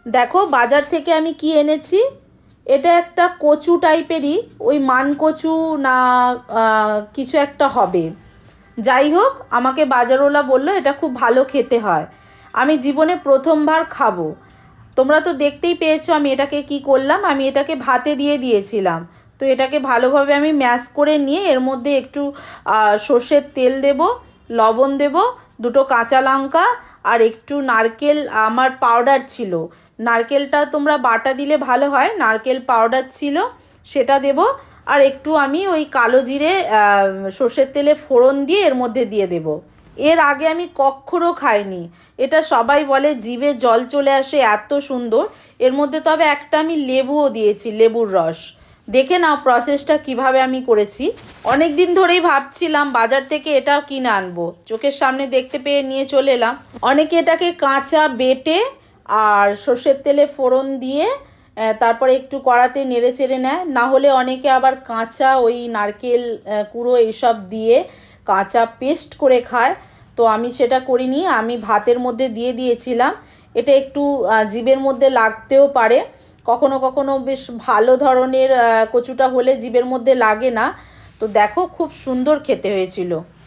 দেখো বাজার থেকে আমি কি এনেছি। এটা একটা কচু টাইপেরই, ওই মান কচু না কিছু একটা হবে। যাই হোক, আমাকে বাজারওয়ালা বলল এটা খুব ভালো খেতে হয়। আমি জীবনে প্রথমবার খাবো। তোমরা তো দেখতেই পেয়েছো আমি এটাকে কি করলাম, আমি এটাকে ভাতে দিয়ে দিয়েছিলাম। তো এটাকে ভালোভাবে আমি ম্যাশ করে নিয়ে এর মধ্যে একটু সর্ষের তেল দেব, লবণ দেব, দুটো কাঁচা লঙ্কা, আর একটু নারকেল আমার পাউডার ছিল। নারকেলটা তোমরা বাটা দিলে ভালো হয়, নারকেল পাউডার ছিল সেটা দেব। আর একটু আমি ওই কালো জিরে সর্ষের তেলে ফোড়ন দিয়ে এর মধ্যে দিয়ে দেব। এর আগে আমি কক্ষনো খাইনি। এটা সবাই বলে জিভে জল চলে আসে, এত সুন্দর। এর মধ্যে তবে একটা আমি লেবুও দিয়েছি, লেবুর রস। দেখে নাও প্রসেসটা কিভাবে আমি করেছি। অনেক দিন ধরেই ভাবছিলাম বাজার থেকে এটাও কিনে আনবো, চোখের সামনে দেখতে পেয়ে নিয়ে চলে এলাম। অনেকে এটাকে কাঁচা বেটে আর সর্ষের তেলে ফোড়ন দিয়ে তারপরে একটু কড়াতে নেড়ে চেড়ে নেয়, না হলে অনেকে আবার কাঁচা ওই নারকেল কুড়ো এইসব দিয়ে কাঁচা পেস্ট করে খায়। তো আমি সেটা করিনি, আমি ভাতের মধ্যে দিয়ে দিয়েছিলাম। এটা একটু জিভের মধ্যে লাগতেও পারে, কখনো কখনো বেশ ভালো ধরনের কচুটা হলে জিভের মধ্যে লাগে না। তো দেখো খুব সুন্দর খেতে হয়েছিল।